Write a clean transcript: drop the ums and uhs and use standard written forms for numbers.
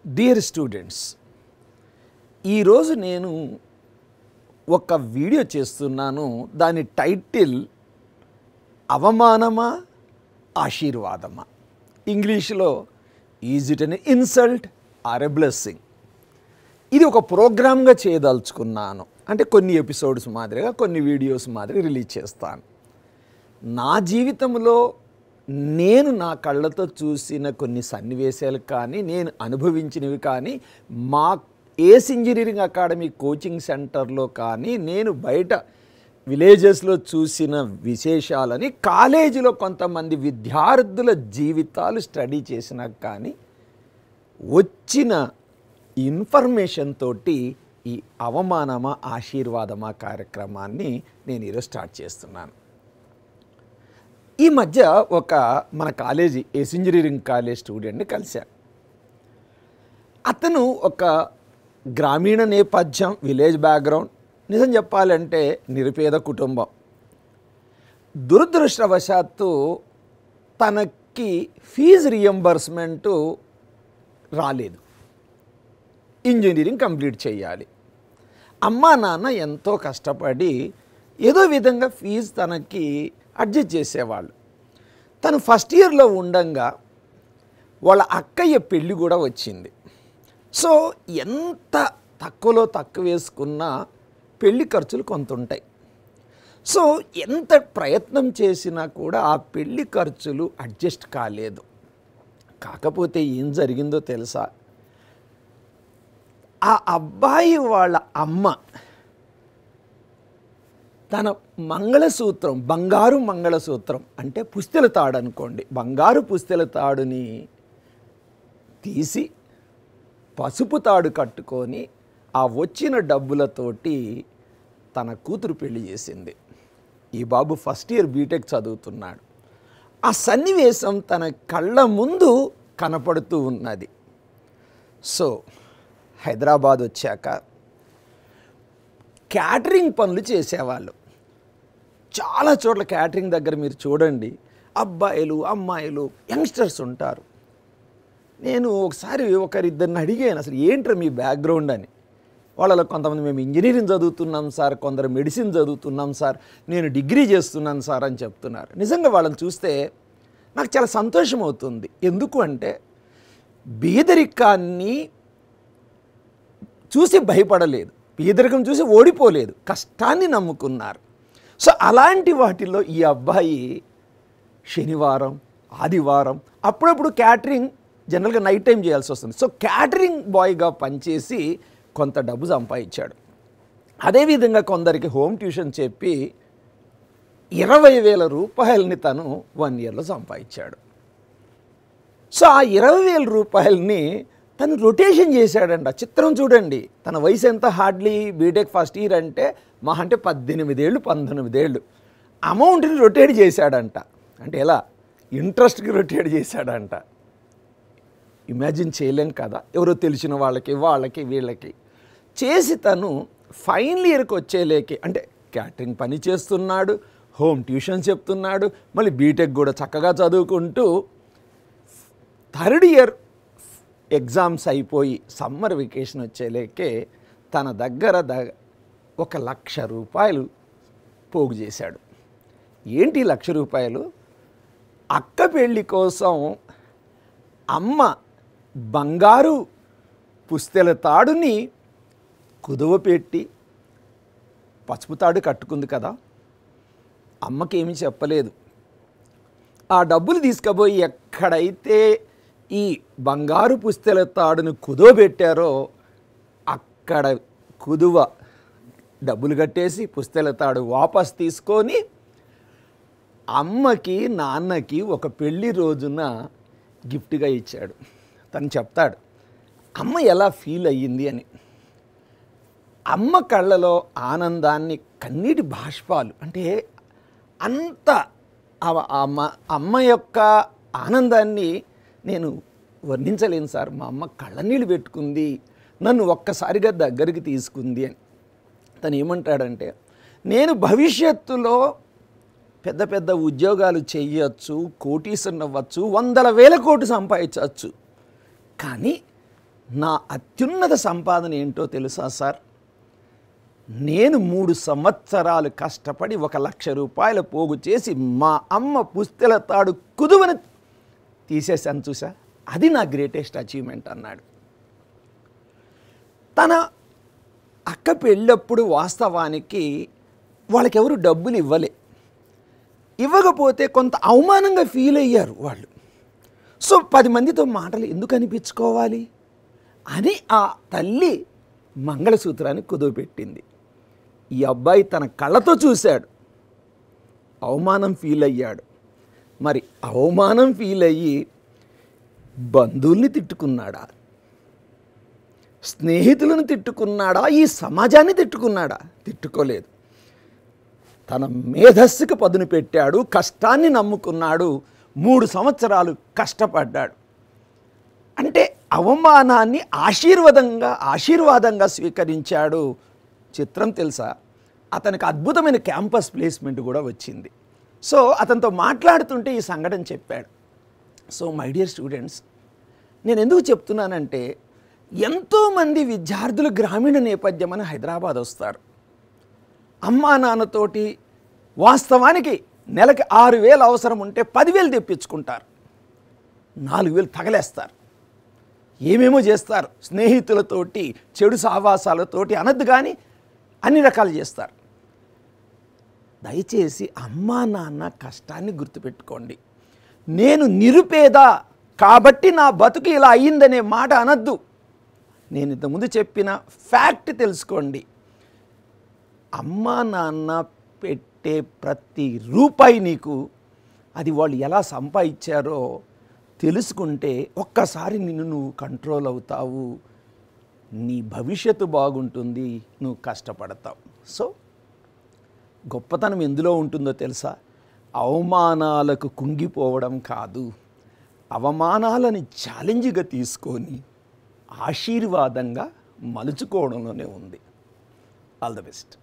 Dear students, ఈరోజు నేను ఒక వీడియో చేస్తున్నాను. దాని టైటిల్ అవమానమా ఆశీర్వాదమా. ఇంగ్లీష్లో is it an insult or a blessing. ఇది ఒక ప్రోగ్రామ్గా చేయదలుచుకున్నాను. అంటే కొన్ని ఎపిసోడ్స్ మాదిరిగా కొన్ని వీడియోస్ మాదిరి రిలీజ్ చేస్తాను. నా జీవితంలో నేను నా కళ్ళతో చూసిన కొన్ని సన్నివేశాలు కానీ, నేను అనుభవించినవి కానీ, మా ఏస్ ఇంజనీరింగ్ అకాడమీ కోచింగ్ సెంటర్లో కానీ, నేను బయట విలేజెస్లో చూసిన విశేషాలని, కాలేజీలో కొంతమంది విద్యార్థుల జీవితాలు స్టడీ చేసినా కానీ వచ్చిన ఇన్ఫర్మేషన్ తోటి ఈ అవమానమా ఆశీర్వాదమా కార్యక్రమాన్ని నేను ఈరోజు స్టార్ట్ చేస్తున్నాను. ఈ మధ్య ఒక మన కాలేజీ ఏస్ ఇంజనీరింగ్ కాలేజ్ స్టూడెంట్ని కలిశాను. అతను ఒక గ్రామీణ నేపథ్యం, విలేజ్ బ్యాక్గ్రౌండ్, నిజం చెప్పాలంటే నిరుపేద కుటుంబం. దురదృష్టవశాత్తు తనకి ఫీజు రియంబర్స్మెంటు రాలేదు. ఇంజనీరింగ్ కంప్లీట్ చేయాలి. అమ్మా నాన్న ఎంతో కష్టపడి ఏదో విధంగా ఫీజు తనకి అడ్జస్ట్ చేసేవాళ్ళు. తను ఫస్ట్ ఇయర్లో ఉండంగా వాళ్ళ అక్కయ్య పెళ్ళి కూడా వచ్చింది. సో ఎంత తక్కువలో తక్కువ వేసుకున్నా పెళ్లి ఖర్చులు కొంత ఉంటాయి. సో ఎంత ప్రయత్నం చేసినా కూడా ఆ పెళ్లి ఖర్చులు అడ్జస్ట్ కాలేదు. కాకపోతే ఏం జరిగిందో తెలుసా? ఆ అబ్బాయి వాళ్ళ అమ్మ తన మంగళసూత్రం, బంగారు మంగళసూత్రం అంటే పుస్తెల తాడు అనుకోండి, బంగారు పుస్తెల తాడుని తీసి పసుపు తాడు కట్టుకొని ఆ వచ్చిన డబ్బులతోటి తన కూతురు పెళ్లి చేసింది. ఈ బాబు ఫస్ట్ ఇయర్ బీటెక్ చదువుతున్నాడు. ఆ సన్నివేశం తన కళ్ళ ముందు కనపడుతూ ఉన్నది. సో హైదరాబాద్ వచ్చాక క్యాటరింగ్ పనులు చేసేవాళ్ళు. చాలా చోట్ల క్యాటరింగ్ దగ్గర మీరు చూడండి, అబ్బాయిలు అమ్మాయిలు యంగ్స్టర్స్ ఉంటారు. నేను ఒకసారి ఒకరిద్దరిని అడిగాను, అసలు ఏంట్రా మీ బ్యాక్గ్రౌండ్ అని. వాళ్ళలో కొంతమంది మేము ఇంజనీరింగ్ చదువుతున్నాం సార్, కొందరు మెడిసిన్ చదువుతున్నాం సార్, నేను డిగ్రీ చేస్తున్నాను సార్ అని చెప్తున్నారు. నిజంగా వాళ్ళని చూస్తే నాకు చాలా సంతోషం అవుతుంది. ఎందుకు అంటే బీదరికాన్ని చూసి భయపడలేదు, పేదరికం చూసి ఓడిపోలేదు, కష్టాన్ని నమ్ముకున్నారు. సో అలాంటి వాటిల్లో ఈ అబ్బాయి శనివారం, ఆదివారం అప్పుడప్పుడు క్యాటరింగ్ జనరల్గా నైట్ టైం చేయాల్సి వస్తుంది. సో క్యాటరింగ్ బాయ్గా పనిచేసి కొంత డబ్బు సంపాదించాడు. అదేవిధంగా కొందరికి హోమ్ ట్యూషన్ చెప్పి 20,000 రూపాయలని తను 1 ఇయర్లో సంపాదించాడు. సో ఆ 20,000 రూపాయలని తను రొటేషన్ చేశాడంట. చిత్రం చూడండి, తన వయసు ఎంత, హార్డ్లీ బీటెక్ ఫస్ట్ ఇయర్ అంటే మా అంటే 18 ఏళ్ళు 19 ఏళ్ళు. అమౌంట్ని రొటేట్ చేశాడంట. అంటే ఎలా? ఇంట్రెస్ట్కి రొటేట్ చేశాడంట. ఇమాజిన్ చేయలేం కదా, ఎవరో తెలిసిన వాళ్ళకి వీళ్ళకి చేసి తను ఫైనల్ ఇయర్కి వచ్చేలేకి, అంటే క్యాటరింగ్ పని చేస్తున్నాడు, హోమ్ ట్యూషన్ చెప్తున్నాడు, మళ్ళీ బీటెక్ కూడా చక్కగా చదువుకుంటూ థర్డ్ ఇయర్ ఎగ్జామ్స్ అయిపోయి సమ్మర్ వెకేషన్ వచ్చేలేకే తన దగ్గర 1,00,000 రూపాయలు పోగు చేశాడు. ఏంటి 1,00,000 రూపాయలు? అక్క పెళ్ళి కోసం అమ్మ బంగారు పుస్తెల తాడుని కుదువ పెట్టి పసుపు తాడు కట్టుకుంది కదా, అమ్మకేమీ చెప్పలేదు. ఆ డబ్బులు తీసుకుపోయి ఎక్కడైతే ఈ బంగారు పుస్తెల తాడును కుదువ పెట్టారో అక్కడ కుదువ డబ్బులు కట్టేసి పుస్తెల తాడు వాపస్ తీసుకొని అమ్మకి నాన్నకి ఒక పెళ్లి రోజున గిఫ్ట్గా ఇచ్చాడు. తను చెప్తాడు అమ్మ ఎలా ఫీల్ అయ్యింది అని. అమ్మ కళ్ళలో ఆనందాన్ని, కన్నీటి బాష్పాలు, అంటే అంత అమ్మ యొక్క ఆనందాన్ని నేను వర్ణించలేను సార్. మా అమ్మ కళ్ళనీళ్ళు పెట్టుకుంది, నన్ను ఒక్కసారిగా దగ్గరికి తీసుకుంది అని. తను ఏమంటాడంటే, నేను భవిష్యత్తులో పెద్ద పెద్ద ఉద్యోగాలు చేయొచ్చు, కోటీశ్వరుని అవ్వచ్చు, 100,000 కోట్లు సంపాదించవచ్చు, కానీ నా అత్యున్నత సంపాదన ఏంటో తెలుసా సార్? నేను 3 సంవత్సరాలు కష్టపడి 1,00,000 రూపాయలు పోగు చేసి మా అమ్మ పుస్తెల తాడు కుదువని తీసేశాను చూసా, అది నా గ్రేటెస్ట్ అచీవ్మెంట్ అన్నాడు. తన అక్క పెళ్ళప్పుడు వాస్తవానికి వాళ్ళకెవరు డబ్బులు ఇవ్వకపోతే కొంత అవమానంగా ఫీల్ అయ్యారు వాళ్ళు. సో 10 మందితో మాటలు ఎందుకు అనిపించుకోవాలి అని ఆ తల్లి మంగళసూత్రాన్ని కుదువపెట్టింది. ఈ అబ్బాయి తన కళ్ళతో చూశాడు, అవమానం ఫీల్ అయ్యాడు. మరి అవమానం ఫీల్ అయ్యి బంధువుల్ని తిట్టుకున్నాడా, స్నేహితులను తిట్టుకున్నాడా, ఈ సమాజాన్ని తిట్టుకున్నాడా? తిట్టుకోలేదు. తన మేధస్సుకు పదును పెట్టాడు, కష్టాన్ని నమ్ముకున్నాడు, 3 సంవత్సరాలు కష్టపడ్డాడు. అంటే అవమానాన్ని ఆశీర్వాదంగా స్వీకరించాడు. చిత్రం తెలుసా, అతనికి అద్భుతమైన క్యాంపస్ ప్లేస్మెంట్ కూడా వచ్చింది. సో అతనితో మాట్లాడుతుంటే ఈ సంఘటన చెప్పాడు. సో మై డియర్ స్టూడెంట్స్, నేను ఎందుకు చెప్తున్నానంటే, ఎంతోమంది విద్యార్థులు గ్రామీణ నేపథ్యం అని హైదరాబాద్ వస్తారు. అమ్మా నాన్నతోటి వాస్తవానికి నెలకి 6,000 అవసరం ఉంటే 10,000 తెప్పించుకుంటారు, 4,000 తగలేస్తారు, ఏమేమో చేస్తారు, స్నేహితులతోటి చెడు సావాసాలతోటి అనద్దు కానీ అన్ని రకాలు చేస్తారు. దయచేసి అమ్మా నాన్న కష్టాన్ని గుర్తుపెట్టుకోండి. నేను నిరుపేద కాబట్టి నా బతుకు ఇలా అయ్యిందనే మాట అనద్దు. నేను ఇంతకుముందు చెప్పిన ఫ్యాక్ట్ తెలుసుకోండి. అమ్మా నాన్న పెట్టే ప్రతి రూపాయి నీకు అది వాళ్ళు ఎలా సంపాదించారో తెలుసుకుంటే ఒక్కసారి నువ్వు కంట్రోల్ అవుతావు, నీ భవిష్యత్తు బాగుంటుంది, నువ్వు కష్టపడతావు. సో గొప్పతనం ఎందులో ఉంటుందో తెలుసా? అవమానాలకు కుంగిపోవడం కాదు, అవమానాలని ఛాలెంజ్గా తీసుకొని ఆశీర్వాదంగా మలుచుకోవడంలోనే ఉంది. All the best.